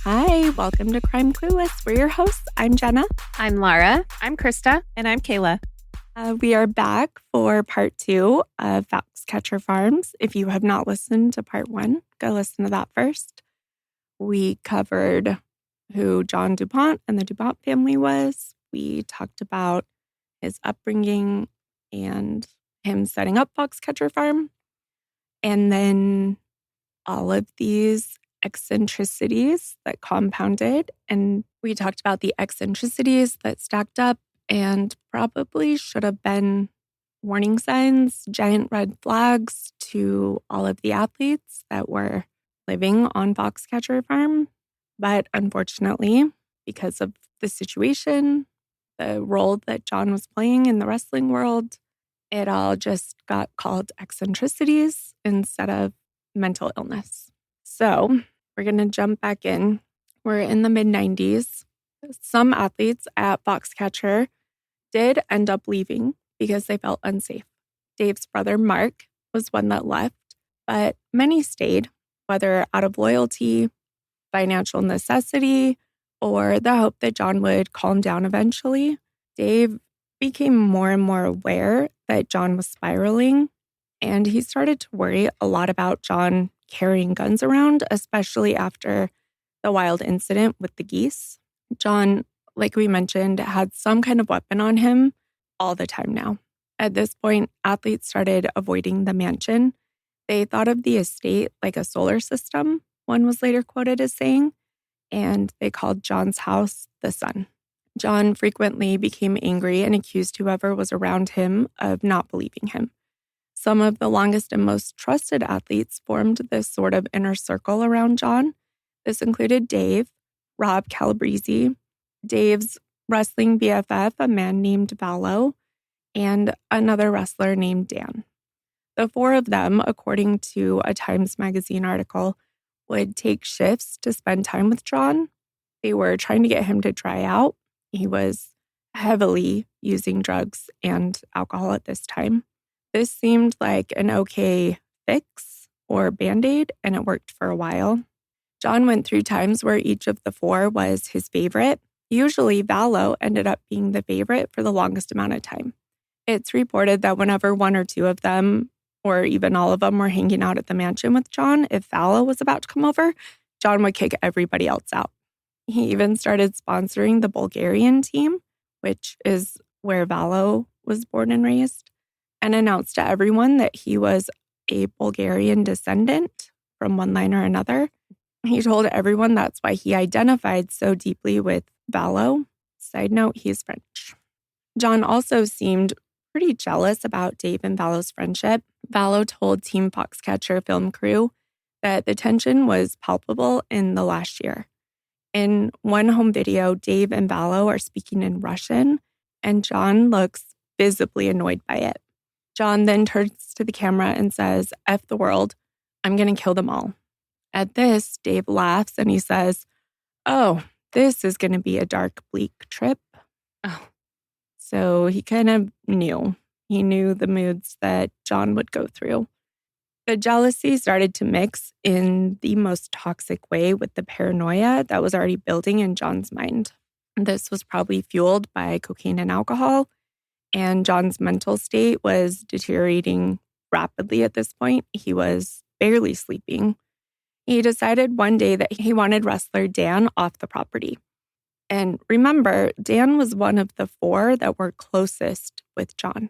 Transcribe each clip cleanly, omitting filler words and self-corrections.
Hi, welcome to Crime Clueless. We're your hosts. I'm Jenna. I'm Laura. I'm Krista. And I'm Kayla. We are back for part 2 of Foxcatcher Farms. If you have not listened to part 1, go listen to that first. We covered who John DuPont and the DuPont family was. We talked about his upbringing and him setting up Foxcatcher Farm. And then all of these eccentricities that compounded. And we talked about the eccentricities that stacked up and probably should have been warning signs, giant red flags to all of the athletes that were living on Foxcatcher Farm. But unfortunately, because of the situation, the role that John was playing in the wrestling world, it all just got called eccentricities instead of mental illness. So we're going to jump back in. We're in the mid-90s. Some athletes at Foxcatcher did end up leaving because they felt unsafe. Dave's brother, Mark, was one that left, but many stayed, whether out of loyalty, financial necessity, or the hope that John would calm down eventually. Dave became more and more aware that John was spiraling, and he started to worry a lot about John carrying guns around, especially after the wild incident with the geese. John, like we mentioned, had some kind of weapon on him all the time now. At this point, athletes started avoiding the mansion. They thought of the estate like a solar system, one was later quoted as saying, and they called John's house the sun. John frequently became angry and accused whoever was around him of not believing him. Some of the longest and most trusted athletes formed this sort of inner circle around John. This included Dave, Rob Calabrese, Dave's wrestling BFF, a man named Vallo, and another wrestler named Dan. The four of them, according to a Times Magazine article, would take shifts to spend time with John. They were trying to get him to dry out. He was heavily using drugs and alcohol at this time. This seemed like an okay fix or Band-Aid, and it worked for a while. John went through times where each of the four was his favorite. Usually, Vallo ended up being the favorite for the longest amount of time. It's reported that whenever one or two of them, or even all of them, were hanging out at the mansion with John, if Vallo was about to come over, John would kick everybody else out. He even started sponsoring the Bulgarian team, which is where Vallo was born and raised, and announced to everyone that he was a Bulgarian descendant from one line or another. He told everyone that's why he identified so deeply with Vallo. Side note, he's French. John also seemed pretty jealous about Dave and Vallo's friendship. Vallo told Team Foxcatcher film crew that the tension was palpable in the last year. In one home video, Dave and Vallo are speaking in Russian, and John looks visibly annoyed by it. John then turns to the camera and says, "F the world, I'm going to kill them all." At this, Dave laughs and he says, "Oh, this is going to be a dark, bleak trip." Oh. So he kind of knew. He knew the moods that John would go through. The jealousy started to mix in the most toxic way with the paranoia that was already building in John's mind. This was probably fueled by cocaine and alcohol, and John's mental state was deteriorating rapidly at this point. He was barely sleeping. He decided one day that he wanted wrestler Dan off the property. And remember, Dan was one of the four that were closest with John.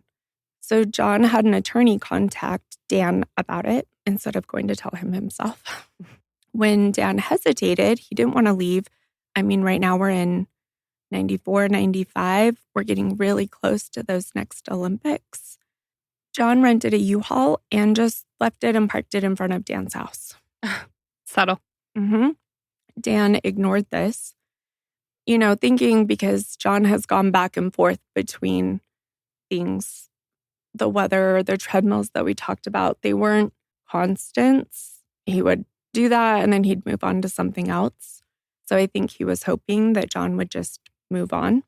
So John had an attorney contact Dan about it instead of going to tell him himself. When Dan hesitated, he didn't want to leave. I mean, right now we're in 94, 95. We're getting really close to those next Olympics. John rented a U-Haul and just left it and parked it in front of Dan's house. Subtle. Dan ignored this, thinking because John has gone back and forth between things, the weather, the treadmills that we talked about, they weren't constants. He would do that and then he'd move on to something else. So I think he was hoping that John would just move on.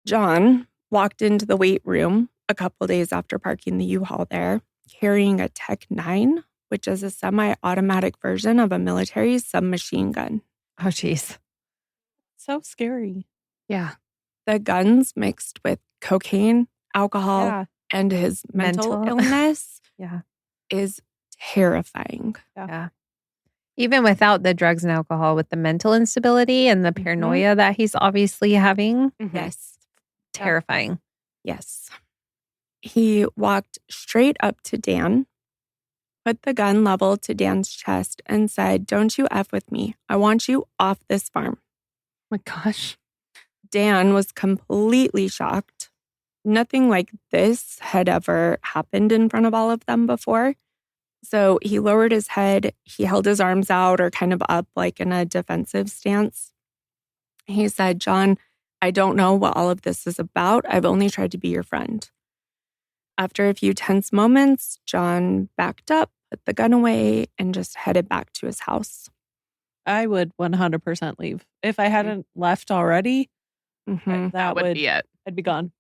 John walked into the weight room a couple days after parking the U-Haul there, carrying a Tech 9, which is a semi-automatic version of a military submachine gun. Oh, geez. So scary. Yeah. The guns mixed with cocaine, alcohol, Yeah. and his mental Mental. illness Yeah. is terrifying. Yeah. Even without the drugs and alcohol, with the mental instability and the paranoia that he's obviously having, Mhm. Yes. terrifying. Yes. He walked straight up to Dan, put the gun level to Dan's chest, and said, "Don't you F with me. I want you off this farm." Oh my gosh. Dan was completely shocked. Nothing like this had ever happened in front of all of them before. So he lowered his head. He held his arms out or kind of up like in a defensive stance. He said, "John, I don't know what all of this is about. I've only tried to be your friend." After a few tense moments, John backed up, put the gun away, and just headed back to his house. I would 100% leave. If I hadn't left already, Mhm. that would be it. I'd be gone.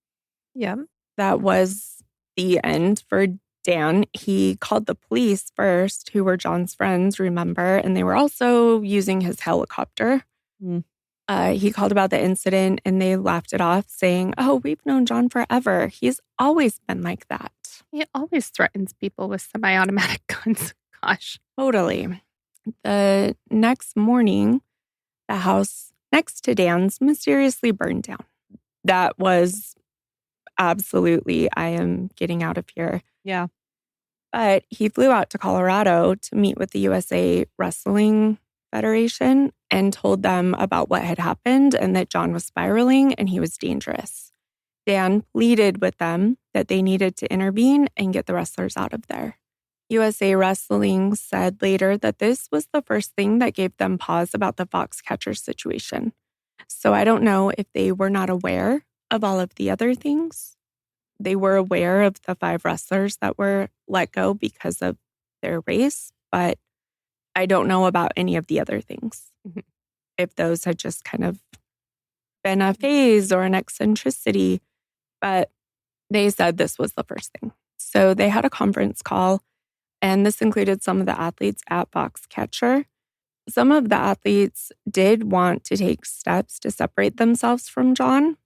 Yeah. That was the end for Dan. He called the police first, who were John's friends, remember, and they were also using his helicopter. Mm. He called about the incident and they laughed it off, saying, "Oh, we've known John forever. He's always been like that." He always threatens people with semi-automatic guns. Gosh. Totally. The next morning, the house next to Dan's mysteriously burned down. That was absolutely, I am getting out of here. Yeah. But he flew out to Colorado to meet with the USA Wrestling Federation and told them about what had happened and that John was spiraling and he was dangerous. Dan pleaded with them that they needed to intervene and get the wrestlers out of there. USA Wrestling said later that this was the first thing that gave them pause about the Foxcatcher situation. So I don't know if they were not aware of all of the other things. They were aware of the 5 wrestlers that were let go because of their race, but I don't know about any of the other things. Mhm. If those had just kind of been a phase or an eccentricity, but they said this was the first thing. So they had a conference call, and this included some of the athletes at Foxcatcher. Some of the athletes did want to take steps to separate themselves from John,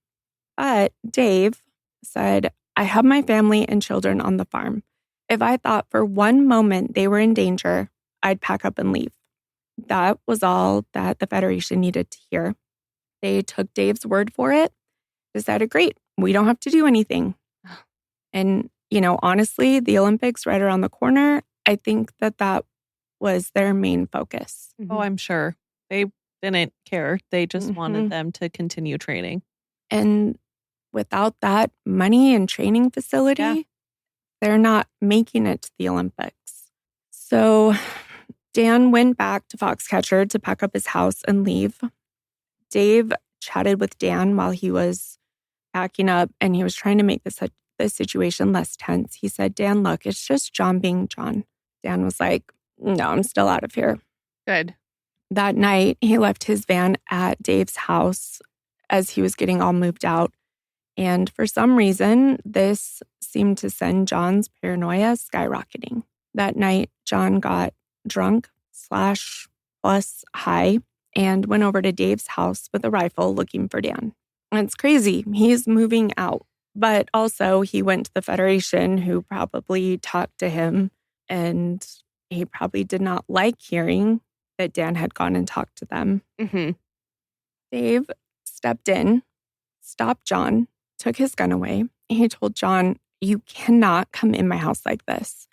but Dave said, "I have my family and children on the farm. If I thought for one moment they were in danger, I'd pack up and leave." That was all that the Federation needed to hear. They took Dave's word for it, decided, great, we don't have to do anything. And, honestly, the Olympics right around the corner, I think that was their main focus. Oh, I'm sure. They didn't care. They just Mhm. wanted them to continue training. And without that money and training facility, they're not making it to the Olympics. So Dan went back to Foxcatcher to pack up his house and leave. Dave chatted with Dan while he was packing up, and he was trying to make this situation less tense. He said, "Dan, look, it's just John being John." Dan was like, "No, I'm still out of here." Good. That night, he left his van at Dave's house as he was getting all moved out. And for some reason, this seemed to send John's paranoia skyrocketing. That night, John got drunk / plus high and went over to Dave's house with a rifle looking for Dan. And it's crazy. He's moving out. But also, he went to the Federation, who probably talked to him, and he probably did not like hearing that Dan had gone and talked to them. Mm-hmm. Dave stepped in, stopped John, took his gun away. He told John, "You cannot come in my house like this."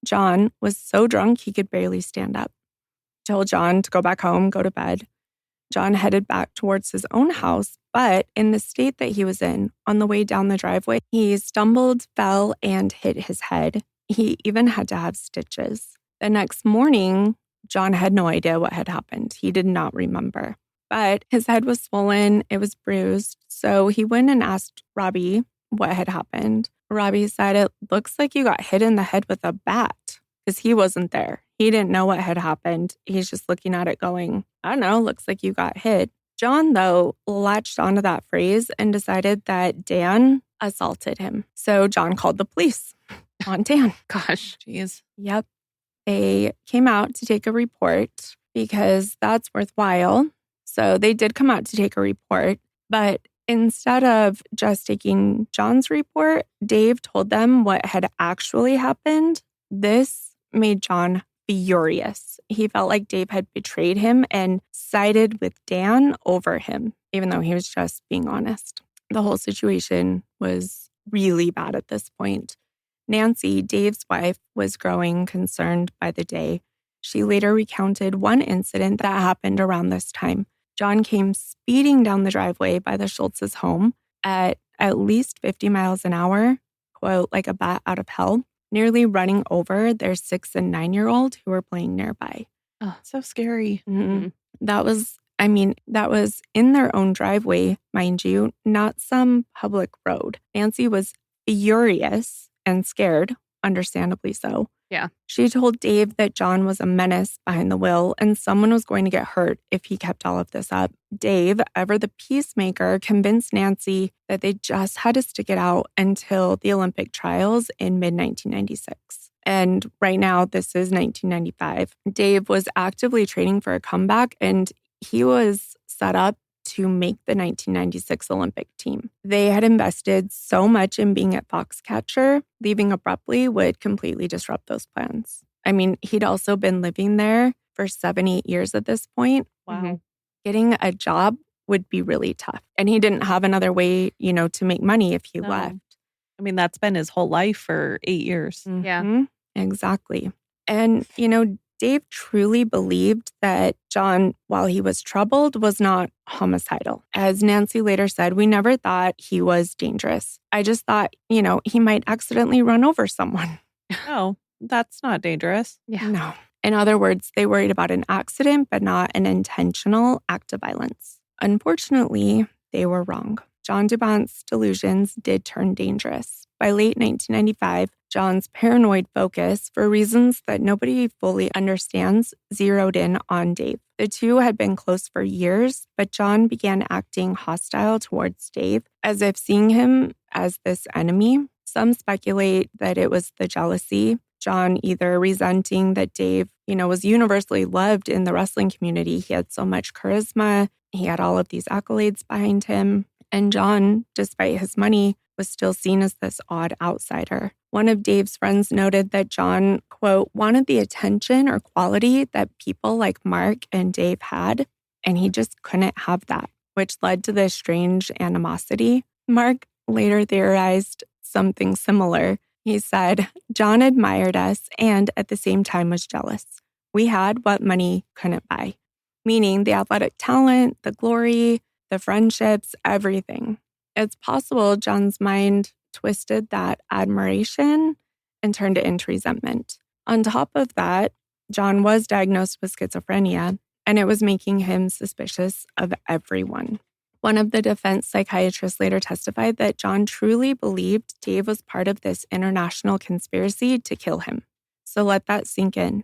John was so drunk he could barely stand up. Told John to go back home, go to bed. John headed back towards his own house, but in the state that he was in, on the way down the driveway, he stumbled, fell, and hit his head. He even had to have stitches. The next morning, John had no idea what had happened. He did not remember. But his head was swollen, it was bruised. So he went and asked Robbie what had happened. Robbie said, "It looks like you got hit in the head with a bat," because he wasn't there. He didn't know what had happened. He's just looking at it going, "I don't know, looks like you got hit." John, though, latched onto that phrase and decided that Dan assaulted him. So John called the police on Dan. Gosh. Jeez. Yep. They came out to take a report because that's worthwhile. So they did come out to take a report, but instead of just taking John's report, Dave told them what had actually happened. This made John furious. He felt like Dave had betrayed him and sided with Dan over him, even though he was just being honest. The whole situation was really bad at this point. Nancy, Dave's wife, was growing concerned by the day. She later recounted one incident that happened around this time. John came speeding down the driveway by the Schultz's home at least 50 miles an hour, quote, like a bat out of hell, nearly running over their 6 and 9-year-old who were playing nearby. Oh, so scary. Mm-hmm. That was in their own driveway, mind you, not some public road. Nancy was furious and scared, understandably so. Yeah. She told Dave that John was a menace behind the wheel and someone was going to get hurt if he kept all of this up. Dave, ever the peacemaker, convinced Nancy that they just had to stick it out until the Olympic trials in mid-1996. And right now, this is 1995. Dave was actively training for a comeback and he was set up to make the 1996 Olympic team. They had invested so much in being at Foxcatcher, leaving abruptly would completely disrupt those plans. I mean, he'd also been living there for 7-8 years at this point. Wow. Getting a job would be really tough. And he didn't have another way, to make money if he left. I mean, that's been his whole life for 8 years. Mm-hmm. Yeah. Exactly. And, Dave truly believed that John, while he was troubled, was not homicidal. As Nancy later said, we never thought he was dangerous. I just thought, he might accidentally run over someone. Oh, that's not dangerous. Yeah. No. In other words, they worried about an accident, but not an intentional act of violence. Unfortunately, they were wrong. John DuPont's delusions did turn dangerous. By late 1995, John's paranoid focus, for reasons that nobody fully understands, zeroed in on Dave. The two had been close for years, but John began acting hostile towards Dave, as if seeing him as this enemy. Some speculate that it was the jealousy. John either resenting that Dave, was universally loved in the wrestling community. He had so much charisma. He had all of these accolades behind him. And John, despite his money, was still seen as this odd outsider. One of Dave's friends noted that John, quote, wanted the attention or quality that people like Mark and Dave had, and he just couldn't have that, which led to this strange animosity. Mark later theorized something similar. He said, John admired us and at the same time was jealous. We had what money couldn't buy, meaning the athletic talent, the glory, the friendships, everything. It's possible John's mind twisted that admiration and turned it into resentment. On top of that, John was diagnosed with schizophrenia, and it was making him suspicious of everyone. One of the defense psychiatrists later testified that John truly believed Dave was part of this international conspiracy to kill him. So let that sink in.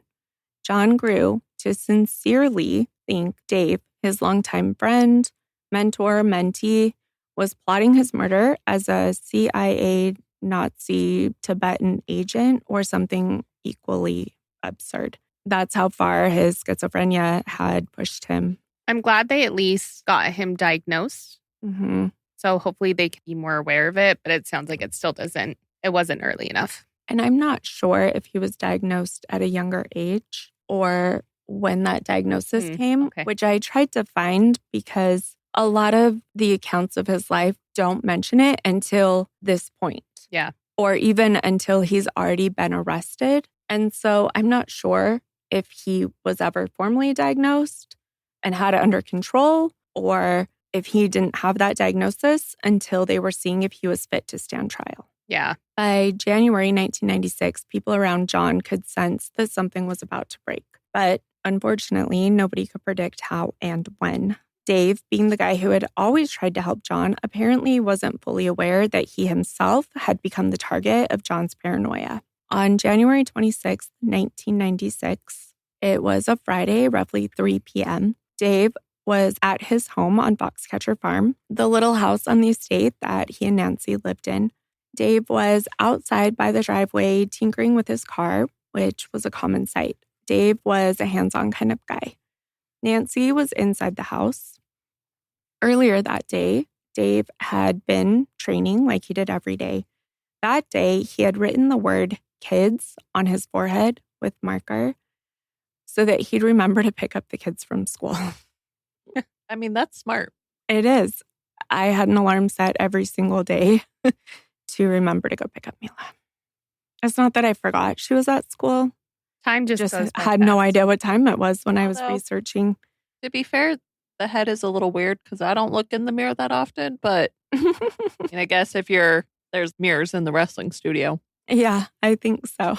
John grew to sincerely think Dave, his longtime friend, mentor, mentee, was plotting his murder as a CIA Nazi Tibetan agent or something equally absurd. That's how far his schizophrenia had pushed him. I'm glad they at least got him diagnosed. Mm-hmm. So hopefully they can be more aware of it, but it sounds like it wasn't early enough. And I'm not sure if he was diagnosed at a younger age or when that diagnosis came, which I tried to find because a lot of the accounts of his life don't mention it until this point. Yeah. Or even until he's already been arrested. And so I'm not sure if he was ever formally diagnosed and had it under control, or if he didn't have that diagnosis until they were seeing if he was fit to stand trial. Yeah. By January 1996, people around John could sense that something was about to break. But unfortunately, nobody could predict how and when. Dave, being the guy who had always tried to help John, apparently wasn't fully aware that he himself had become the target of John's paranoia. On January 26, 1996, it was a Friday, roughly 3 p.m., Dave was at his home on Foxcatcher Farm, the little house on the estate that he and Nancy lived in. Dave was outside by the driveway tinkering with his car which was a common sight. Dave was a hands-on kind of guy. Nancy was inside the house. Earlier that day, Dave had been training like he did every day. That day, he had written the word kids on his forehead with marker so that he'd remember to pick up the kids from school. I mean, that's smart. It is. I had an alarm set every single day to remember to go pick up Mila. It's not that I forgot she was at school. Time just goes by had no fast. idea what time it was when I was Although- researching. To be fair, the head is a little weird because I don't look in the mirror that often. But and I guess if there's mirrors in the wrestling studio. Yeah, I think so.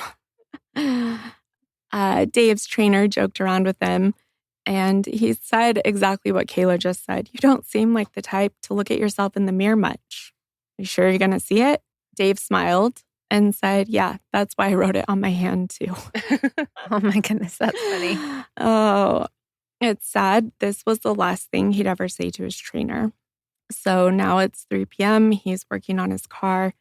Dave's trainer joked around with him, and he said exactly what Kayla just said. You don't seem like the type to look at yourself in the mirror much. You sure you're going to see it? Dave smiled and said, yeah, that's why I wrote it on my hand too. Oh my goodness, that's funny. Oh, it's sad. This was the last thing he'd ever say to his trainer. So now it's 3 p.m. He's working on his car,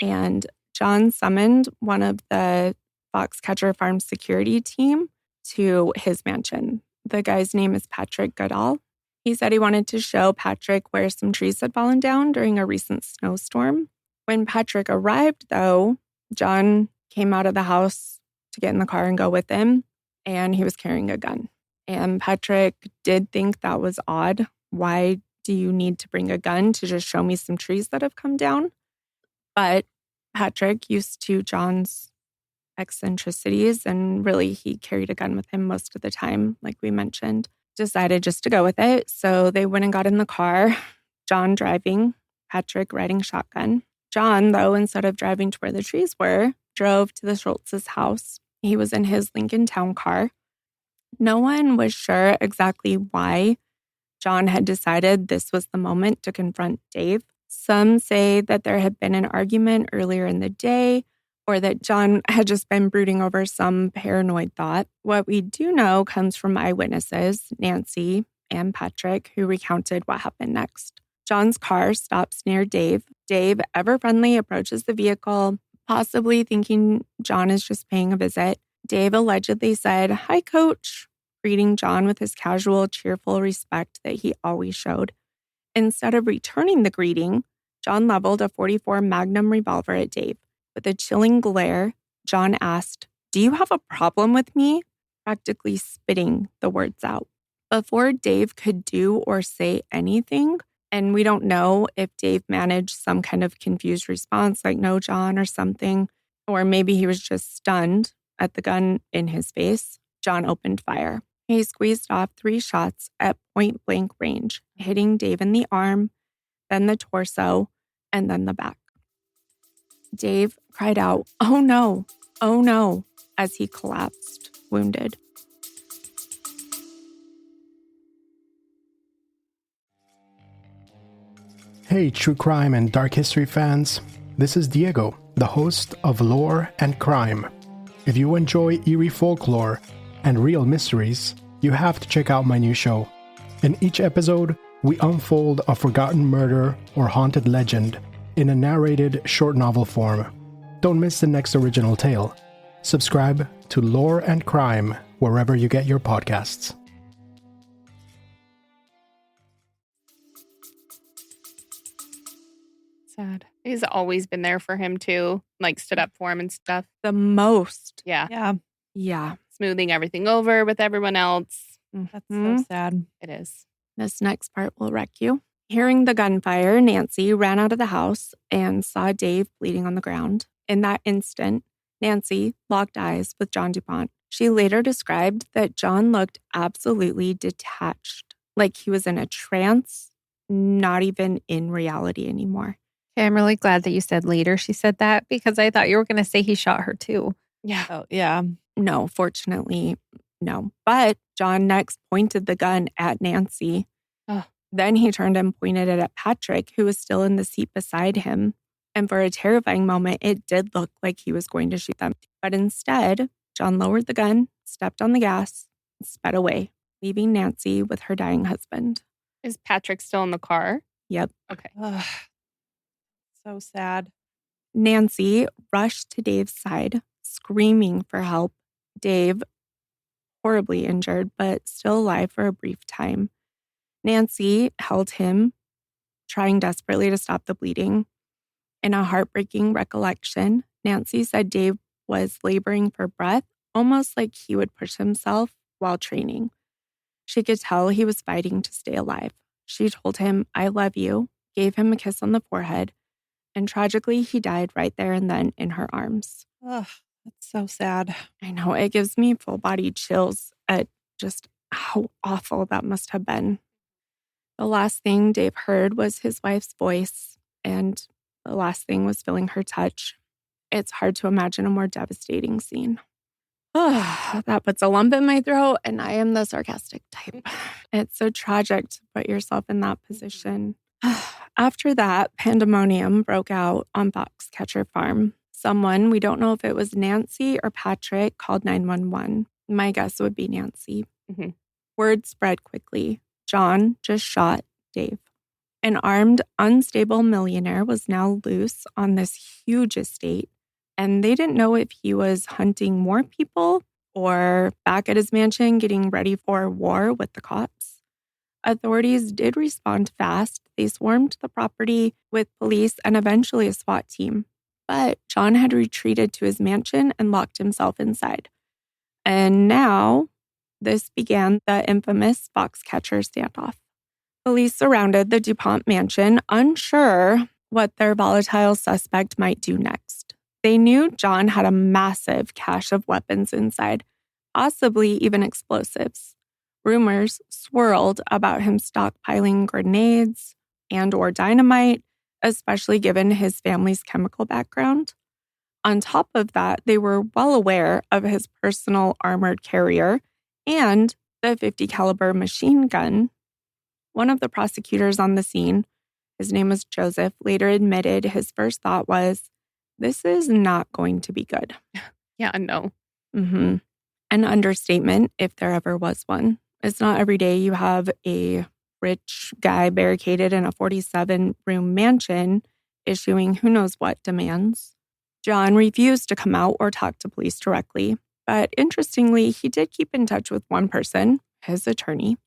and John summoned one of the Foxcatcher Farm security team to his mansion. The guy's name is Patrick Goodall. He said he wanted to show Patrick where some trees had fallen down during a recent snowstorm. When Patrick arrived, though, John came out of the house to get in the car and go with him, and he was carrying a gun. And Patrick did think that was odd. Why do you need to bring a gun to just show me some trees that have come down? But Patrick, used to John's eccentricities, and really he carried a gun with him most of the time, like we mentioned, decided just to go with it. So they went and got in the car, John driving, Patrick riding shotgun. John, though, instead of driving to where the trees were, drove to the Schultz's house. He was in his Lincoln Town car. No one was sure exactly why John had decided this was the moment to confront Dave. Some say that there had been an argument earlier in the day, or that John had just been brooding over some paranoid thought. What we do know comes from eyewitnesses, Nancy and Patrick, who recounted what happened next. John's car stops near Dave. Dave, ever friendly, approaches the vehicle, possibly thinking John is just paying a visit. Dave allegedly said, "Hi, Coach," greeting John with his casual, cheerful respect that he always showed. Instead of returning the greeting, John leveled a .44 Magnum revolver at Dave. With a chilling glare, John asked, "Do you have a problem with me?" practically spitting the words out. Before Dave could do or say anything, and we don't know if Dave managed some kind of confused response like "No, John" or something, or maybe he was just stunned at the gun in his face, John opened fire. He squeezed off 3 shots at point-blank range, hitting Dave in the arm, then the torso, and then the back. Dave cried out, "Oh no, oh no," as he collapsed, wounded. Hey, true crime and dark history fans. This is Diego, the host of Lore and Crime. If you enjoy eerie folklore and real mysteries, you have to check out my new show. In each episode, we unfold a forgotten murder or haunted legend in a narrated short novel form. Don't miss the next original tale. Subscribe to Lore and Crime wherever you get your podcasts. Sad. He's always been there for him too, like stood up for him and stuff. The most. Yeah. Yeah, Yeah. Smoothing everything over with everyone else. that's Mhm. so sad. It is. This next part will wreck you. Hearing the gunfire, Nancy ran out of the house and saw Dave bleeding on the ground. In that instant, Nancy locked eyes with John DuPont. She later described that John looked absolutely detached, like he was in a trance, not even in reality anymore. Okay, I'm really glad that you said later she said that because I thought you were going to say he shot her too. Yeah. Oh, yeah. No, fortunately, no. But John next pointed the gun at Nancy. Ugh. Then he turned and pointed it at Patrick, who was still in the seat beside him. And for a terrifying moment, it did look like he was going to shoot them. But instead, John lowered the gun, stepped on the gas, and sped away, leaving Nancy with her dying husband. Is Patrick still in the car? Yep. Okay. Ugh. So sad. Nancy rushed to Dave's side, screaming for help. Dave, horribly injured, but still alive for a brief time. Nancy held him, trying desperately to stop the bleeding. In a heartbreaking recollection, Nancy said Dave was laboring for breath, almost like he would push himself while training. She could tell he was fighting to stay alive. She told him, "I love you," gave him a kiss on the forehead, and tragically, he died right there and then in her arms. Ugh, that's so sad. I know, it gives me full body chills at just how awful that must have been. The last thing Dave heard was his wife's voice, and the last thing was feeling her touch. It's hard to imagine a more devastating scene. Oh, that puts a lump in my throat, and I am the sarcastic type. It's so tragic to put yourself in that position. After that, pandemonium broke out on Foxcatcher Farm. Someone, we don't know if it was Nancy or Patrick, called 911. My guess would be Nancy. Mhm. Word spread quickly. John just shot Dave. An armed, unstable millionaire was now loose on this huge estate, and they didn't know if he was hunting more people or back at his mansion getting ready for war with the cops. Authorities did respond fast. They swarmed the property with police and eventually a SWAT team. But John had retreated to his mansion and locked himself inside. And now, this began the infamous Foxcatcher standoff. Police surrounded the DuPont mansion, unsure what their volatile suspect might do next. They knew John had a massive cache of weapons inside, possibly even explosives. Rumors swirled about him stockpiling grenades and/or dynamite, especially given his family's chemical background. On top of that, they were well aware of his personal armored carrier and the .50 caliber machine gun. One of the prosecutors on the scene, his name was Joseph, later admitted his first thought was, "This is not going to be good." Yeah, no. An understatement, if there ever was one. It's not every day you have a rich guy barricaded in a 47-room mansion issuing who knows what demands. John refused to come out or talk to police directly, but interestingly, he did keep in touch with one person, his attorney.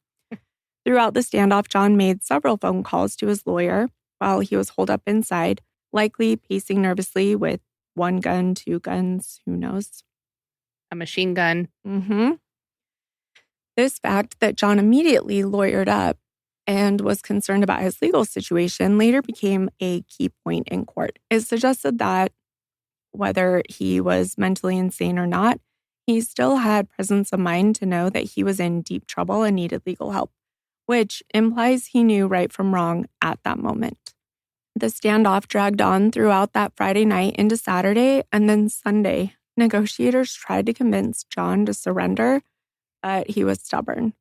Throughout the standoff, John made several phone calls to his lawyer while he was holed up inside, likely pacing nervously with one gun, two guns, who knows. A machine gun. This fact that John immediately lawyered up and was concerned about his legal situation later became a key point in court. It suggested that whether he was mentally insane or not, he still had presence of mind to know that he was in deep trouble and needed legal help, which implies he knew right from wrong at that moment. The standoff dragged on throughout that Friday night into Saturday and then Sunday. Negotiators tried to convince John to surrender, but he was stubborn.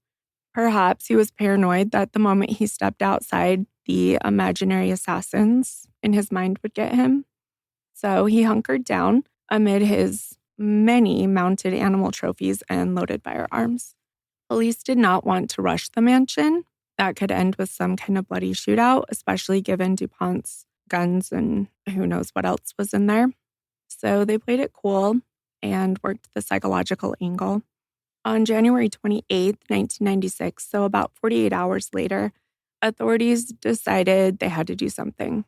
Perhaps he was paranoid that the moment he stepped outside, the imaginary assassins in his mind would get him. So he hunkered down amid his many mounted animal trophies and loaded firearms. Police did not want to rush the mansion. That could end with some kind of bloody shootout, especially given DuPont's guns and who knows what else was in there. So they played it cool and worked the psychological angle. On January 28th, 1996, so about 48 hours later, authorities decided they had to do something.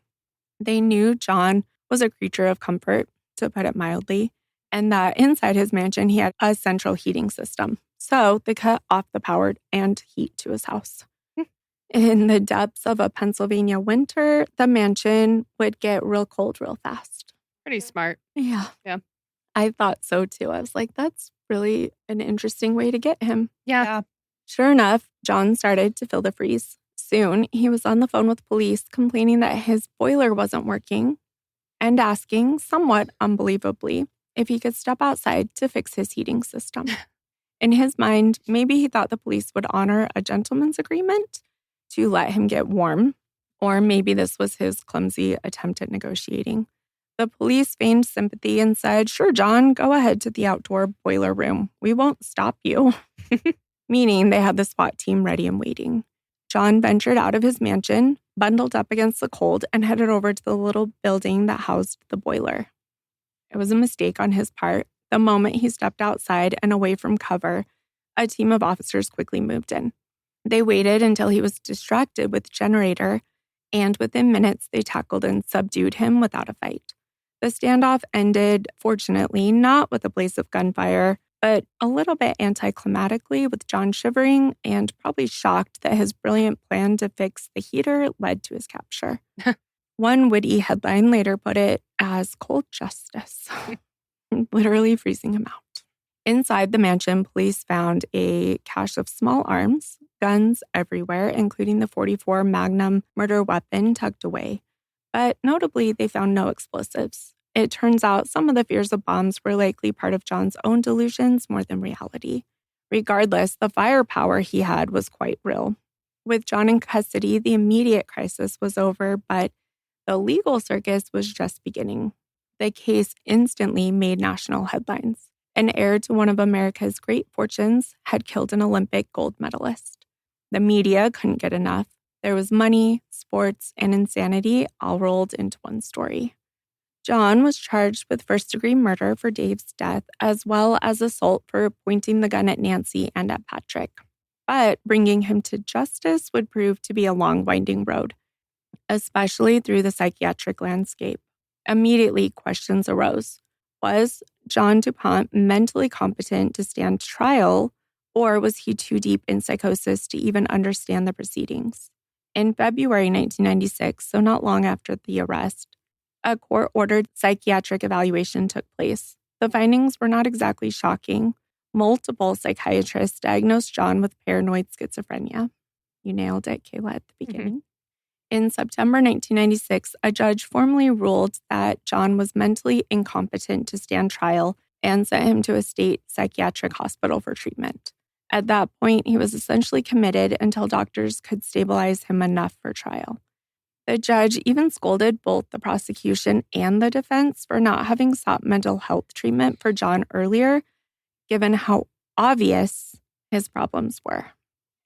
They knew John was a creature of comfort, to put it mildly, and that inside his mansion he had a central heating system. So they cut off the power and heat to his house. In the depths of a Pennsylvania winter, the mansion would get real cold real fast. Pretty smart. Yeah. Yeah. I thought so too. I was like, that's really an interesting way to get him. Yeah. Sure enough, John started to feel the freeze. Soon, he was on the phone with police complaining that his boiler wasn't working and asking, somewhat unbelievably, if he could step outside to fix his heating system. In his mind, maybe he thought the police would honor a gentleman's agreement to let him get warm, or maybe this was his clumsy attempt at negotiating. The police feigned sympathy and said, "Sure, John, go ahead to the outdoor boiler room. We won't stop you." Meaning they had the SWAT team ready and waiting. John ventured out of his mansion, bundled up against the cold, and headed over to the little building that housed the boiler. It was a mistake on his part. The moment he stepped outside and away from cover, a team of officers quickly moved in. They waited until he was distracted with the generator, and within minutes, they tackled and subdued him without a fight. The standoff ended, fortunately, not with a blaze of gunfire, but a little bit anticlimactically, with John shivering and probably shocked that his brilliant plan to fix the heater led to his capture. One witty headline later put it as cold justice, literally freezing him out. Inside the mansion, police found a cache of small arms, guns everywhere, including the .44 Magnum murder weapon tucked away. But notably, they found no explosives. It turns out some of the fears of bombs were likely part of John's own delusions more than reality. Regardless, the firepower he had was quite real. With John in custody, the immediate crisis was over, but the legal circus was just beginning. The case instantly made national headlines. An heir to one of America's great fortunes had killed an Olympic gold medalist. The media couldn't get enough. There was money, sports, and insanity all rolled into one story. John was charged with first-degree murder for Dave's death, as well as assault for pointing the gun at Nancy and at Patrick. But bringing him to justice would prove to be a long, winding road, especially through the psychiatric landscape. Immediately, questions arose. Was John DuPont mentally competent to stand trial, or was he too deep in psychosis to even understand the proceedings? In February 1996, so not long after the arrest, a court-ordered psychiatric evaluation took place. The findings were not exactly shocking. Multiple psychiatrists diagnosed John with paranoid schizophrenia. You nailed it, Kayla, at the beginning. In September 1996, a judge formally ruled that John was mentally incompetent to stand trial and sent him to a state psychiatric hospital for treatment. At that point, he was essentially committed until doctors could stabilize him enough for trial. The judge even scolded both the prosecution and the defense for not having sought mental health treatment for John earlier, given how obvious his problems were.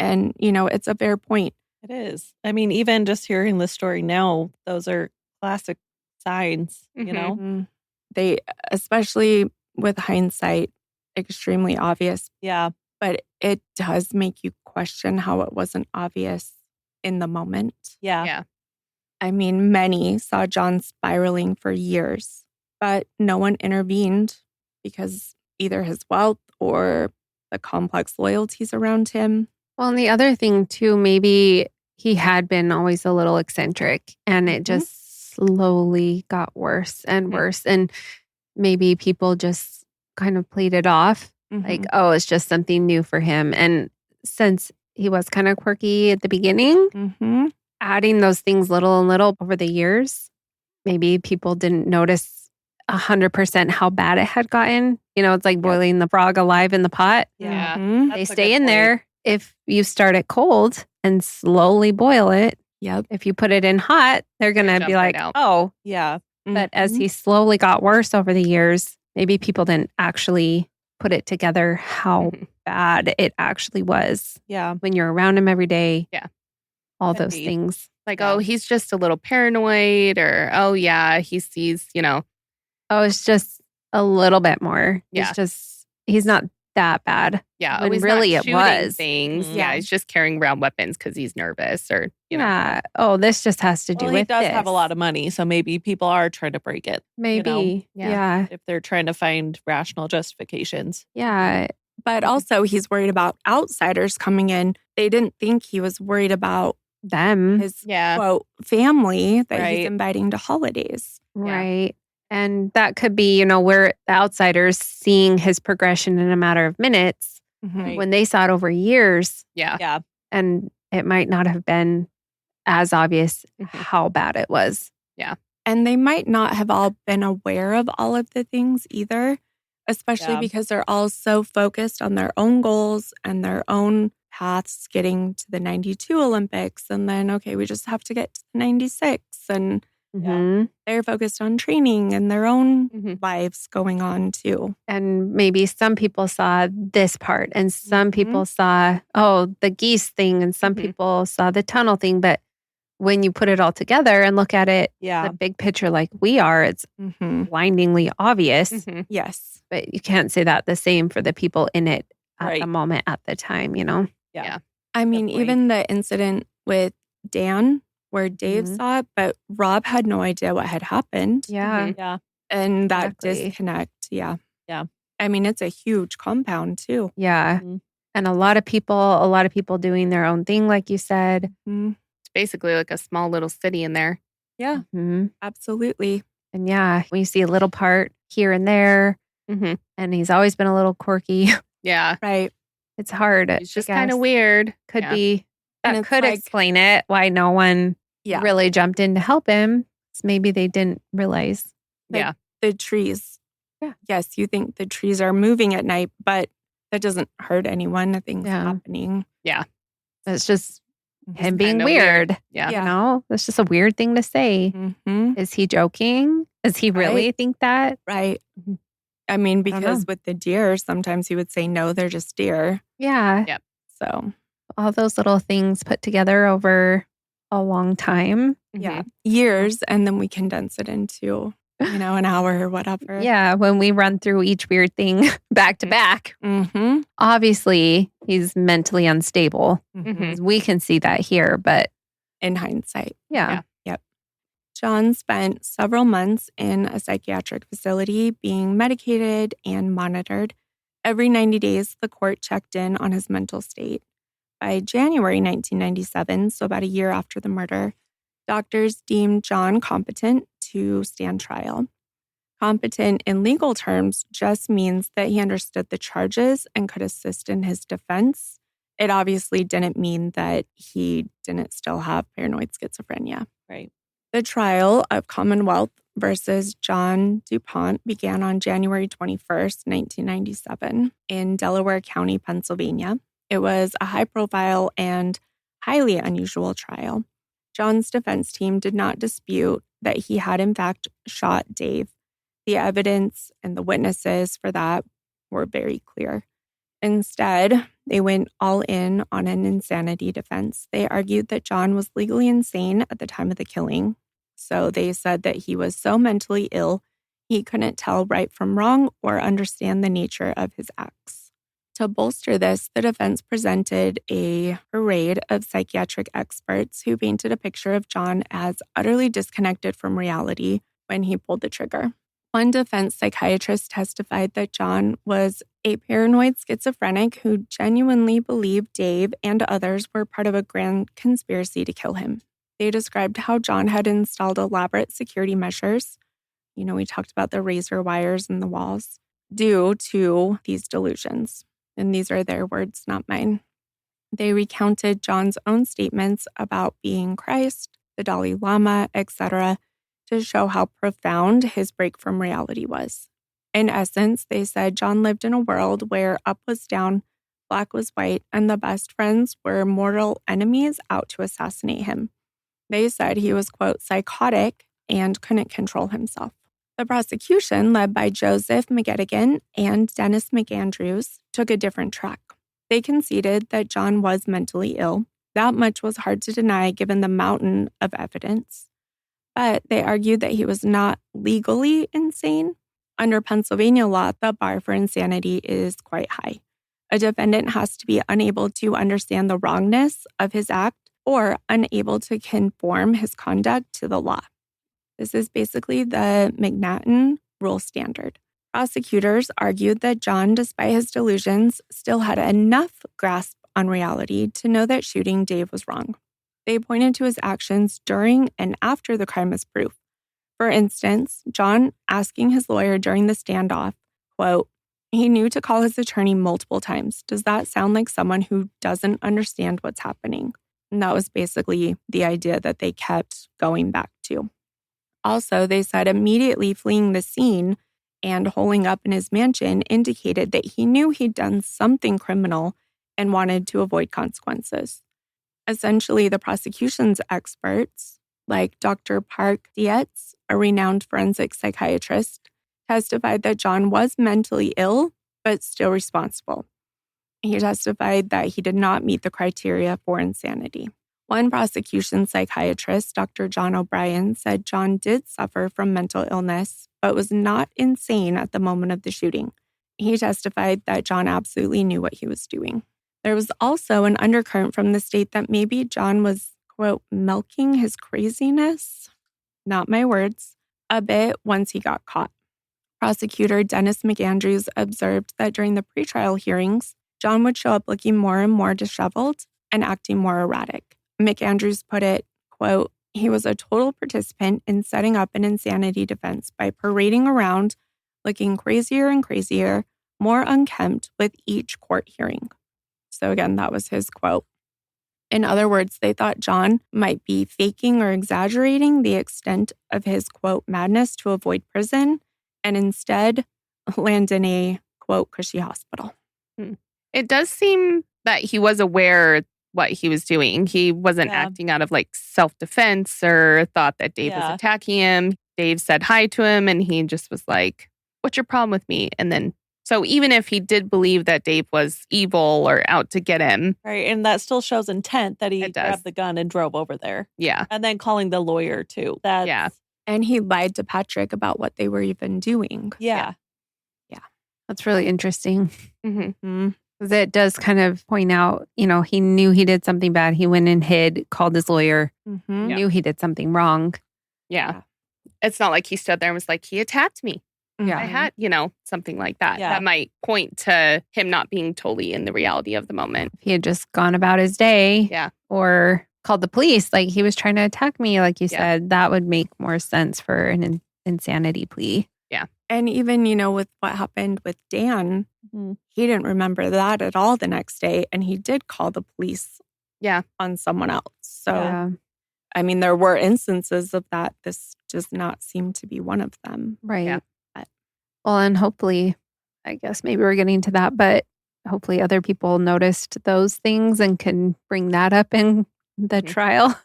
And, it's a fair point. It is. I mean, even just hearing the story now, those are classic signs, you know? They, especially with hindsight, extremely obvious. Yeah. But it does make you question how it wasn't obvious in the moment. Yeah. I mean, many saw John spiraling for years, but no one intervened because either his wealth or the complex loyalties around him. Well, and the other thing too, maybe he had been always a little eccentric and it just slowly got worse and worse. And maybe people just kind of played it off like, oh, it's just something new for him. And since he was kind of quirky at the beginning, adding those things little and little over the years, maybe people didn't notice 100% how bad it had gotten. It's like boiling the frog alive in the pot. Yeah. They stay in there. If you start it cold and slowly boil it, if you put it in hot, they're going to be like, oh. Yeah. But as he slowly got worse over the years, maybe people didn't actually put it together how bad it actually was. Yeah. When you're around him every day. Yeah. All those things. Like, oh, he's just a little paranoid, or, oh, yeah, he sees, Oh, it's just a little bit more. Yeah. He's not that bad. Yeah. When he's really not it was. Things. Yeah. He's just carrying around weapons because he's nervous or, Yeah. Oh, this just has to do with he does this. have a lot of money, so maybe people are trying to break it. Maybe. Yeah. If they're trying to find rational justifications. Yeah. But also he's worried about outsiders coming in. They didn't think he was worried about them. His, quote, family that he's Right. inviting to holidays. Right. And that could be, we're the outsiders seeing his progression in a matter of minutes when they saw it over years. Yeah. Yeah. And it might not have been as obvious how bad it was. Yeah. And they might not have all been aware of all of the things either, especially because they're all so focused on their own goals and their own paths getting to the 92 Olympics. And then, okay, we just have to get to the 96. And they're focused on training and their own lives going on too. And maybe some people saw this part and some people saw, the geese thing and some people saw the tunnel thing. But when you put it all together and look at it, Yeah. the big picture like we are, it's blindingly obvious. Mhm. Yes. But you can't say that the same for the people in it at Right. the moment, at the time, you know? Yeah. I mean, Definitely. even the incident with Dan where Dave Mhm. saw it, but Rob had no idea what had happened. Yeah. Mhm. Yeah. And that Exactly. disconnect. Yeah. Yeah. I mean, it's a huge compound too. Yeah. Mhm. And a lot of people doing their own thing, like you said. Mhm. It's basically like a small little city in there. Yeah, Mhm. absolutely. And yeah, we see a little part here and there, Mm-hmm. and he's always been a little quirky. Yeah. Right. It's hard. It's just I kind of guess. weird. Could Yeah. be. And That it's could like- explain it, why no one Yeah. really jumped in to help him. Maybe they didn't realize. Like- Yeah. The trees. Yeah. Yes, you think the trees are moving at night, but that doesn't hurt anyone. Nothing's Yeah. happening. It's just him Just being kinda weird. Yeah. Yeah. You know, that's just a weird thing to say. Mm-hmm. Is he joking? Does he really Right. think that? Right. Mhm. I mean, don't because know. with the deer, sometimes he would say, no, they're just deer. Yeah. Yeah. So, All those little things put together over a long time. yeah, Mhm. years. And then we condense it into, an hour or whatever. Yeah. When we run through each weird thing back to back, Mm-hmm. obviously he's mentally unstable. Mhm. We can see that here, but In hindsight. yeah. John spent several months in a psychiatric facility being medicated and monitored. Every 90 days, the court checked in on his mental state. By January 1997, so about a year after the murder, doctors deemed John competent to stand trial. Competent in legal terms just means that he understood the charges and could assist in his defense. It obviously didn't mean that he didn't still have paranoid schizophrenia. Right. The trial of Commonwealth versus John DuPont began on January 21st, 1997, in Delaware County, Pennsylvania. It was a high-profile and highly unusual trial. John's defense team did not dispute that he had, in fact, shot Dave. The evidence and the witnesses for that were very clear. Instead, they went all in on an insanity defense. They argued that John was legally insane at the time of the killing. So they said that he was so mentally ill, he couldn't tell right from wrong or understand the nature of his acts. To bolster this, the defense presented a parade of psychiatric experts who painted a picture of John as utterly disconnected from reality when he pulled the trigger. One defense psychiatrist testified that John was a paranoid schizophrenic who genuinely believed Dave and others were part of a grand conspiracy to kill him. They described how John had installed elaborate security measures. We talked about the razor wires in the walls due to these delusions. And these are their words, not mine. They recounted John's own statements about being Christ, the Dalai Lama, etc., to show how profound his break from reality was. In essence, they said John lived in a world where up was down, black was white, and the best friends were mortal enemies out to assassinate him. They said he was, quote, psychotic and couldn't control himself. The prosecution, led by Joseph McGettigan and Dennis McAndrews, took a different track. They conceded that John was mentally ill. That much was hard to deny given the mountain of evidence. But they argued that he was not legally insane. Under Pennsylvania law, the bar for insanity is quite high. A defendant has to be unable to understand the wrongness of his act or unable to conform his conduct to the law. This is basically the McNaughton rule standard. Prosecutors argued that John, despite his delusions, still had enough grasp on reality to know that shooting Dave was wrong. They pointed to his actions during and after the crime as proof. For instance, John asking his lawyer during the standoff, quote, he knew to call his attorney multiple times. Does that sound like someone who doesn't understand what's happening? And that was basically the idea that they kept going back to. Also, they said immediately fleeing the scene and holing up in his mansion indicated that he knew he'd done something criminal and wanted to avoid consequences. Essentially, the prosecution's experts, like Dr. Park Dietz, a renowned forensic psychiatrist, testified that John was mentally ill, but still responsible. He testified that he did not meet the criteria for insanity. One prosecution psychiatrist, Dr. John O'Brien, said John did suffer from mental illness, but was not insane at the moment of the shooting. He testified that John absolutely knew what he was doing. There was also an undercurrent from the state that maybe John was, quote, milking his craziness, not my words, a bit once he got caught. Prosecutor Dennis McAndrews observed that during the pretrial hearings, John would show up looking more and more disheveled and acting more erratic. McAndrews put it, quote, he was a total participant in setting up an insanity defense by parading around, looking crazier and crazier, more unkempt with each court hearing. So again, that was his quote. In other words, they thought John might be faking or exaggerating the extent of his, quote, madness to avoid prison and instead land in a, quote, cushy hospital. It does seem that he was aware what he was doing. He wasn't acting out of like self-defense or thought that Dave was attacking him. Dave said hi to him and he just was like, what's your problem with me? And then, so even if he did believe that Dave was evil or out to get him. Right. And that still shows intent that he grabbed the gun and drove over there. Yeah. And then calling the lawyer too. And he lied to Patrick about what they were even doing. Yeah. That's really interesting. Mm-hmm. Because it does kind of point out, he knew he did something bad. He went and hid, called his lawyer, knew he did something wrong. Yeah. It's not like he stood there and was like, he attacked me. Yeah. I had, something like that. Yeah. That might point to him not being totally in the reality of the moment. If he had just gone about his day. Yeah. Or called the police, like he was trying to attack me, like you said, that would make more sense for an insanity plea. Yeah. And even, with what happened with Dan, he didn't remember that at all the next day. And he did call the police on someone else. So, I mean, there were instances of that. This does not seem to be one of them. Right. Yeah. Well, and hopefully, I guess maybe we're getting to that, but hopefully other people noticed those things and can bring that up in the trial.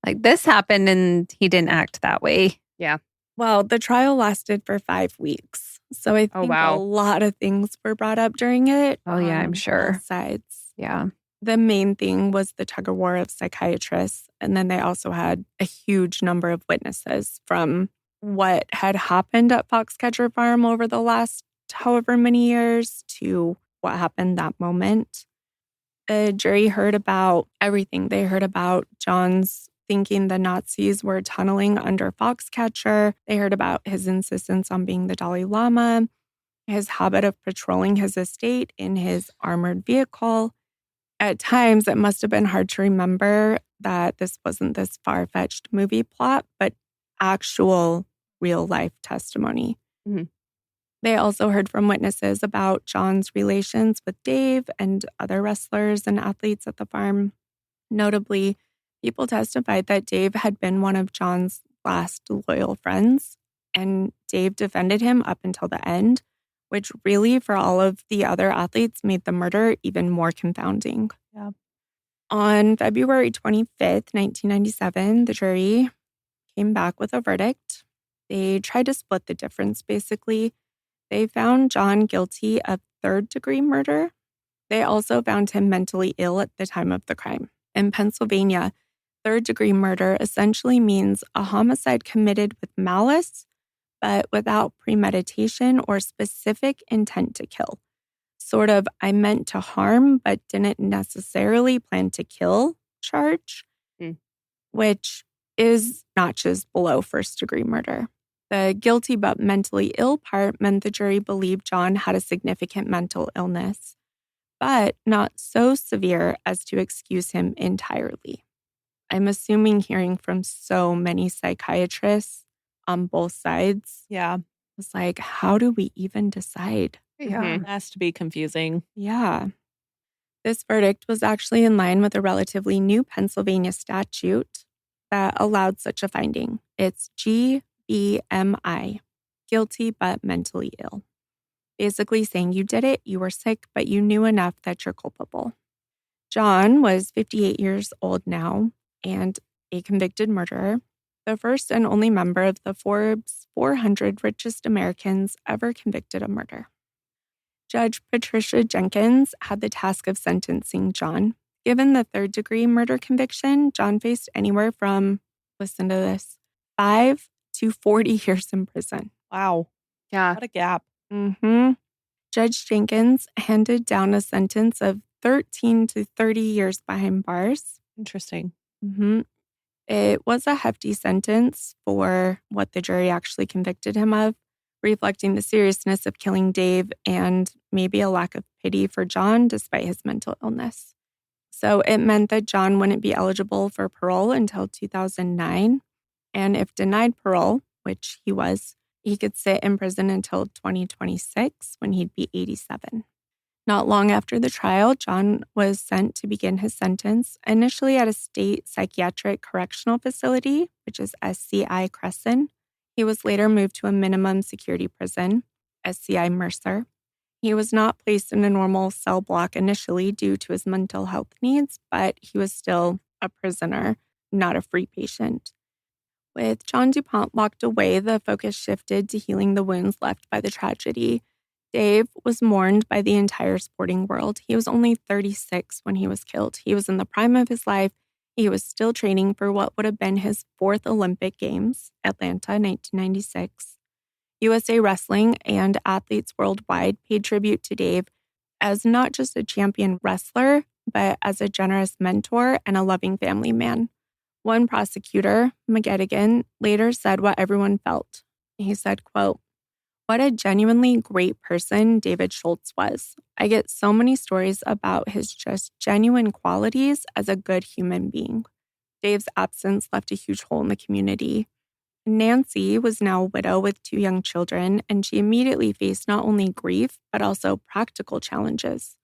Like this happened and he didn't act that way. Yeah. Well, the trial lasted for 5 weeks. So I think a lot of things were brought up during it. Oh, yeah, I'm sure. Both sides. Yeah. The main thing was the tug of war of psychiatrists. And then they also had a huge number of witnesses from what had happened at Foxcatcher Farm over the last however many years to what happened that moment. The jury heard about everything. They heard about John's thinking the Nazis were tunneling under Foxcatcher. They heard about his insistence on being the Dalai Lama, his habit of patrolling his estate in his armored vehicle. At times, it must have been hard to remember that this wasn't this far-fetched movie plot, but actual real-life testimony. Mm-hmm. They also heard from witnesses about John's relations with Dave and other wrestlers and athletes at the farm. Notably, people testified that Dave had been one of John's last loyal friends, and Dave defended him up until the end, which really, for all of the other athletes, made the murder even more confounding. Yeah. On February 25th, 1997, the jury came back with a verdict. They tried to split the difference, basically. They found John guilty of third-degree murder. They also found him mentally ill at the time of the crime. In Pennsylvania, third-degree murder essentially means a homicide committed with malice, but without premeditation or specific intent to kill. Sort of, I meant to harm, but didn't necessarily plan to kill charge, which is notches below first-degree murder. The guilty but mentally ill part meant the jury believed John had a significant mental illness, but not so severe as to excuse him entirely. I'm assuming hearing from so many psychiatrists on both sides. Yeah. Was like, how do we even decide? Yeah. It has to be confusing. Yeah. This verdict was actually in line with a relatively new Pennsylvania statute that allowed such a finding. It's GBMI, guilty but mentally ill. Basically saying you did it, you were sick, but you knew enough that you're culpable. John was 58 years old now and a convicted murderer, the first and only member of the Forbes 400 richest Americans ever convicted of murder. Judge Patricia Jenkins had the task of sentencing John. Given the third-degree murder conviction, John faced anywhere from, listen to this, 5 to 40 years in prison. Wow. Yeah. What a gap. Judge Jenkins handed down a sentence of 13 to 30 years behind bars. Interesting. It was a hefty sentence for what the jury actually convicted him of, reflecting the seriousness of killing Dave and maybe a lack of pity for John despite his mental illness. So it meant that John wouldn't be eligible for parole until 2009. And if denied parole, which he was, he could sit in prison until 2026 when he'd be 87. Not long after the trial, John was sent to begin his sentence, initially at a state psychiatric correctional facility, which is SCI Crescent. He was later moved to a minimum security prison, SCI Mercer. He was not placed in a normal cell block initially due to his mental health needs, but he was still a prisoner, not a free patient. With John DuPont locked away, the focus shifted to healing the wounds left by the tragedy. Dave was mourned by the entire sporting world. He was only 36 when he was killed. He was in the prime of his life. He was still training for what would have been his 4th Olympic Games, Atlanta, 1996. USA Wrestling and athletes worldwide paid tribute to Dave as not just a champion wrestler, but as a generous mentor and a loving family man. One prosecutor, McGettigan, later said what everyone felt. He said, quote, "What a genuinely great person David Schultz was. I get so many stories about his just genuine qualities as a good human being." Dave's absence left a huge hole in the community. Nancy was now a widow with 2 young children, and she immediately faced not only grief, but also practical challenges.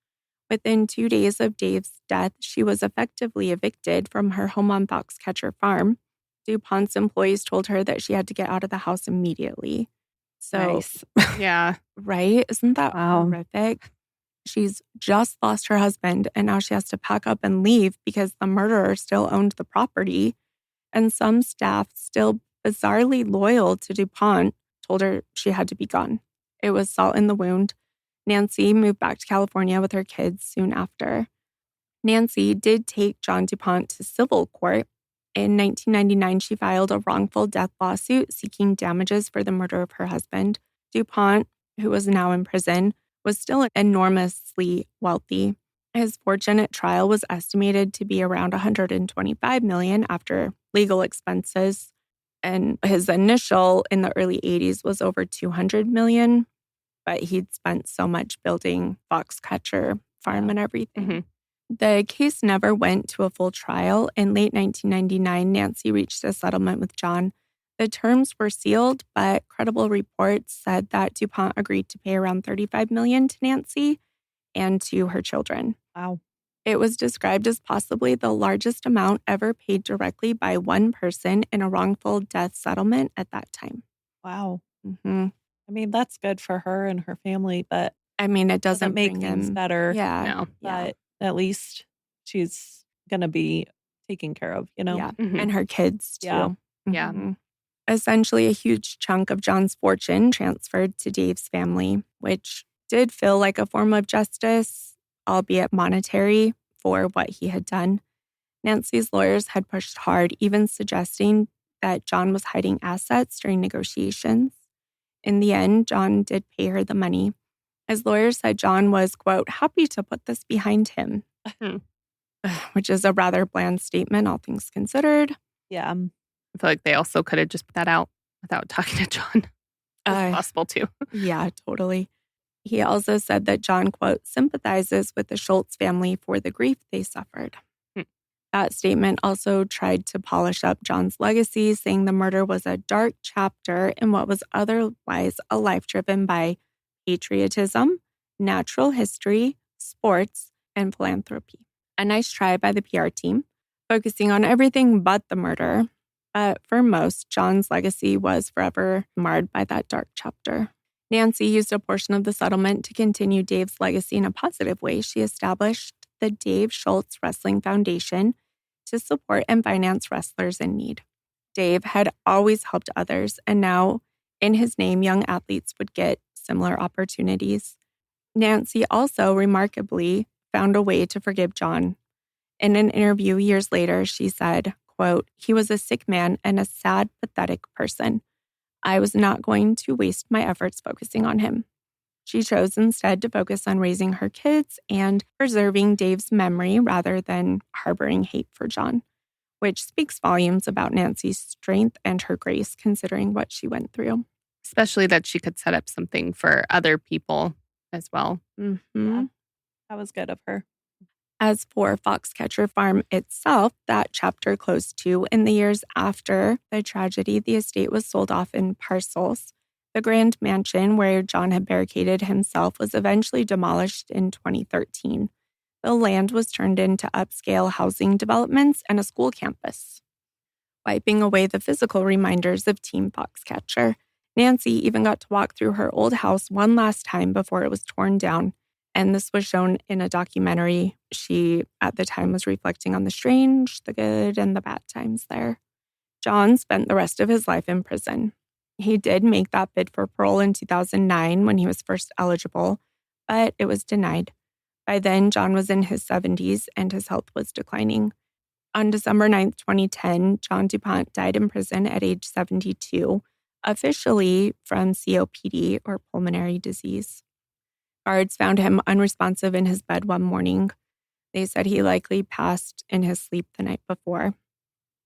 Within 2 days of Dave's death, she was effectively evicted from her home on Foxcatcher Farm. DuPont's employees told her that she had to get out of the house immediately. So, Nice. Yeah. right? Isn't that horrific? She's just lost her husband, and now she has to pack up and leave because the murderer still owned the property. And some staff, still bizarrely loyal to DuPont, told her she had to be gone. It was salt in the wound. Nancy moved back to California with her kids soon after. Nancy did take John DuPont to civil court. In 1999, she filed a wrongful death lawsuit seeking damages for the murder of her husband. DuPont, who was now in prison, was still enormously wealthy. His fortune at trial was estimated to be around $125 million after legal expenses, and his initial in the early 80s was over $200 million, but he'd spent so much building Foxcatcher Farm and everything. The case never went to a full trial. In late 1999, Nancy reached a settlement with John. The terms were sealed, but credible reports said that DuPont agreed to pay around $35 million to Nancy and to her children. Wow. It was described as possibly the largest amount ever paid directly by one person in a wrongful death settlement at that time. Wow. I mean, that's good for her and her family, but I mean, it doesn't make bring things him better. Yeah. No. But at least she's going to be taken care of, you know? Yeah. And her kids, too. Yeah. Yeah. Essentially, a huge chunk of John's fortune transferred to Dave's family, which did feel like a form of justice, albeit monetary, for what he had done. Nancy's lawyers had pushed hard, even suggesting that John was hiding assets during negotiations. In the end, John did pay her the money. His lawyers said John was, quote, happy to put this behind him, which is a rather bland statement, all things considered. Yeah. I feel like they also could have just put that out without talking to John. It's possible too. Yeah, totally. He also said that John, quote, sympathizes with the Schultz family for the grief they suffered. That statement also tried to polish up John's legacy, saying the murder was a dark chapter in what was otherwise a life driven by patriotism, natural history, sports, and philanthropy. A nice try by the PR team, focusing on everything but the murder. But for most, John's legacy was forever marred by that dark chapter. Nancy used a portion of the settlement to continue Dave's legacy in a positive way. She established the Dave Schultz Wrestling Foundation to support and finance wrestlers in need. Dave had always helped others, and now, in his name, young athletes would get similar opportunities. Nancy also, remarkably, found a way to forgive John. In an interview years later, she said, quote, "He was a sick man and a sad, pathetic person. I was not going to waste my efforts focusing on him." She chose instead to focus on raising her kids and preserving Dave's memory rather than harboring hate for John, which speaks volumes about Nancy's strength and her grace considering what she went through. Especially that she could set up something for other people as well. Mm-hmm. Yeah, that was good of her. As for Foxcatcher Farm itself, that chapter closed too. In the years after the tragedy, the estate was sold off in parcels. The grand mansion where John had barricaded himself was eventually demolished in 2013. The land was turned into upscale housing developments and a school campus, wiping away the physical reminders of Team Foxcatcher. Nancy even got to walk through her old house one last time before it was torn down. And this was shown in a documentary. She, at the time, was reflecting on the strange, the good, and the bad times there. John spent the rest of his life in prison. He did make that bid for parole in 2009 when he was first eligible, but it was denied. By then, John was in his 70s and his health was declining. On December 9th, 2010, John DuPont died in prison at age 72, officially from COPD or pulmonary disease. Guards found him unresponsive in his bed one morning. They said he likely passed in his sleep the night before.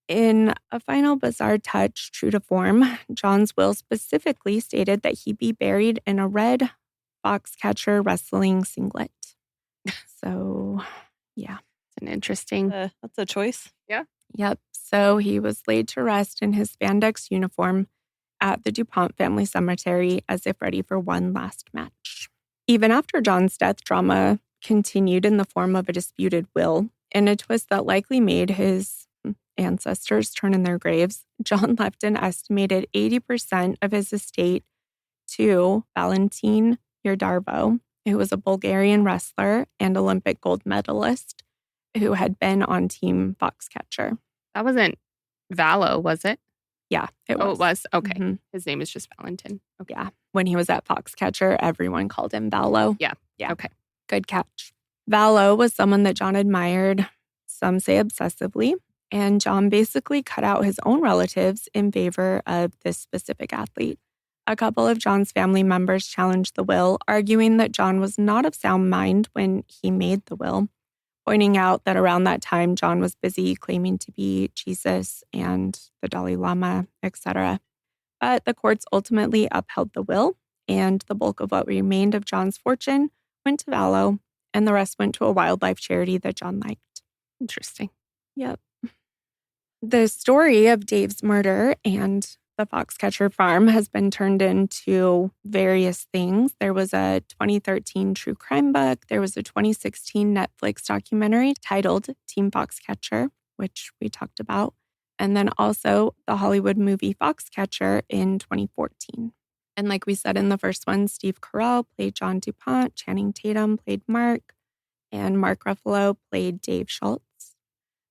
In a final bizarre touch, true to form, John's will specifically stated that he be buried in a red Foxcatcher wrestling singlet. So, yeah. It's an interesting... That's a choice. Yeah. Yep. So he was laid to rest in his spandex uniform at the DuPont family cemetery as if ready for one last match. Even after John's death, drama continued in the form of a disputed will. In a twist that likely made his ancestors turn in their graves, John left an estimated 80% of his estate to Valentin Yardarvo, who was a Bulgarian wrestler and Olympic gold medalist who had been on Team Foxcatcher. That wasn't Valo, was it? Yeah, it was. Oh, it was? Okay. Mm-hmm. His name is just Valentin. Okay. Yeah. When he was at Foxcatcher, everyone called him Valo. Yeah. Yeah. Okay. Good catch. Valo was someone that John admired, some say obsessively, and John basically cut out his own relatives in favor of this specific athlete. A couple of John's family members challenged the will, arguing that John was not of sound mind when he made the will, pointing out that around that time, John was busy claiming to be Jesus and the Dalai Lama, etc. But the courts ultimately upheld the will, and the bulk of what remained of John's fortune went to Valo, and the rest went to a wildlife charity that John liked. Interesting. Yep. The story of Dave's murder and the Foxcatcher farm has been turned into various things. There was a 2013 true crime book. There was a 2016 Netflix documentary titled Team Foxcatcher, which we talked about. And then also the Hollywood movie Foxcatcher in 2014. And like we said in the first one, Steve Carell played John DuPont, Channing Tatum played Mark, and Mark Ruffalo played Dave Schultz.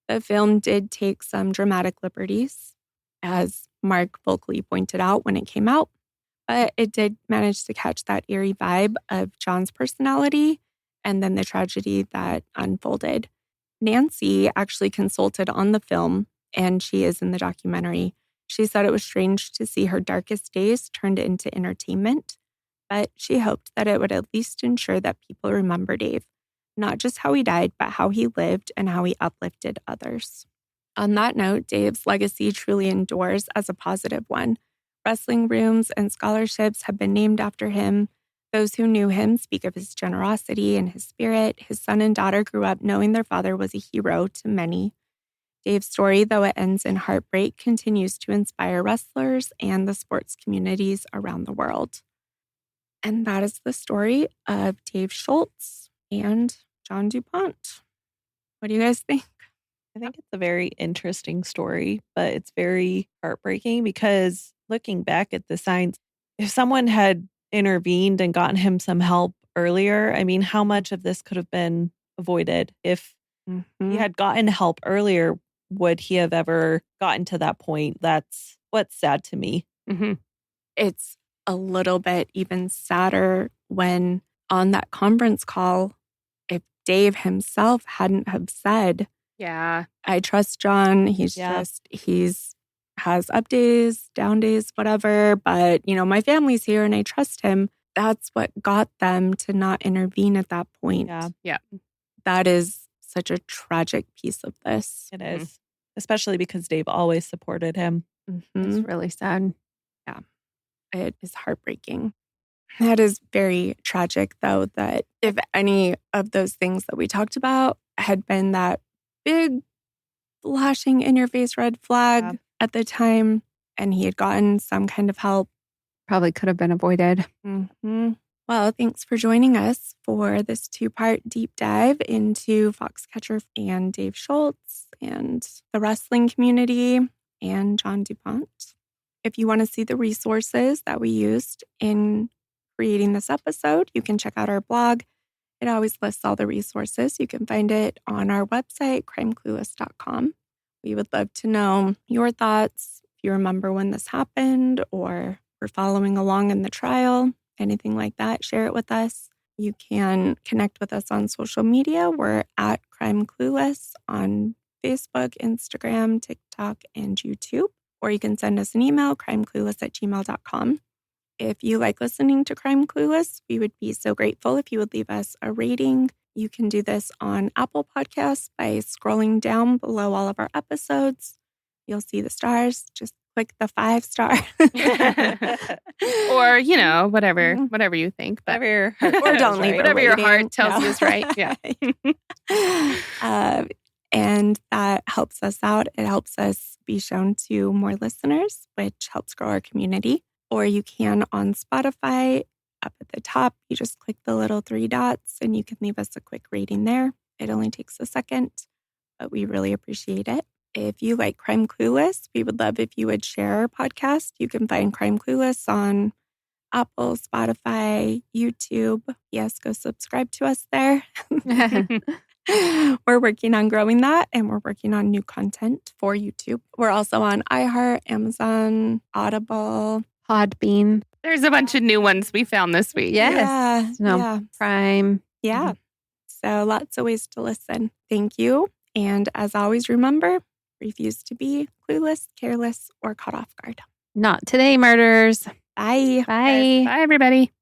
The film did take some dramatic liberties, as Mark vocally pointed out when it came out, but it did manage to catch that eerie vibe of John's personality and then the tragedy that unfolded. Nancy actually consulted on the film, and she is in the documentary. She said it was strange to see her darkest days turned into entertainment, but she hoped that it would at least ensure that people remember Dave, not just how he died, but how he lived and how he uplifted others. On that note, Dave's legacy truly endures as a positive one. Wrestling rooms and scholarships have been named after him. Those who knew him speak of his generosity and his spirit. His son and daughter grew up knowing their father was a hero to many. Dave's story, though it ends in heartbreak, continues to inspire wrestlers and the sports communities around the world. And that is the story of Dave Schultz and John DuPont. What do you guys think? I think it's a very interesting story, but it's very heartbreaking because looking back at the signs, if someone had intervened and gotten him some help earlier, I mean, how much of this could have been avoided? If he had gotten help earlier, would he have ever gotten to that point? That's what's sad to me. Mm-hmm. It's a little bit even sadder when on that conference call, if Dave himself hadn't have said, Yeah. I trust John. He's has up days, down days, whatever. But, my family's here and I trust him. That's what got them to not intervene at that point. Yeah. That is such a tragic piece of this. It is. Especially because Dave always supported him. It's really sad. Yeah. It is heartbreaking. That is very tragic, though, that if any of those things that we talked about had been that big flashing in your face red flag at the time and he had gotten some kind of help, probably could have been avoided. Well, thanks for joining us for this 2-part deep dive into Foxcatcher and Dave Schultz and the wrestling community and John DuPont. If you want to see the resources that we used in creating this episode, you can check out our blog. It always lists all the resources. You can find it on our website, crimeclueless.com. We would love to know your thoughts. If you remember when this happened or were following along in the trial, anything like that, share it with us. You can connect with us on social media. We're at Crime Clueless on Facebook, Instagram, TikTok, and YouTube. Or you can send us an email, crimeclueless@gmail.com. If you like listening to Crime Clueless, we would be so grateful if you would leave us a rating. You can do this on Apple Podcasts by scrolling down below all of our episodes. You'll see the stars. Just click the 5-star. Or, whatever you think. But, or don't leave whatever your rating. heart tells you is right. Yeah. And that helps us out. It helps us be shown to more listeners, which helps grow our community. Or you can on Spotify, up at the top, you just click the little 3 dots and you can leave us a quick rating there. It only takes a second, but we really appreciate it. If you like Crime Clueless, we would love if you would share our podcast. You can find Crime Clueless on Apple, Spotify, YouTube. Yes, go subscribe to us there. We're working on growing that and we're working on new content for YouTube. We're also on iHeart, Amazon, Audible, Podbean. There's a bunch of new ones we found this week. Yes. Prime. Yeah. So lots of ways to listen. Thank you. And as always, remember, refuse to be clueless, careless, or caught off guard. Not today, murderers. Bye. Bye. Bye, everybody.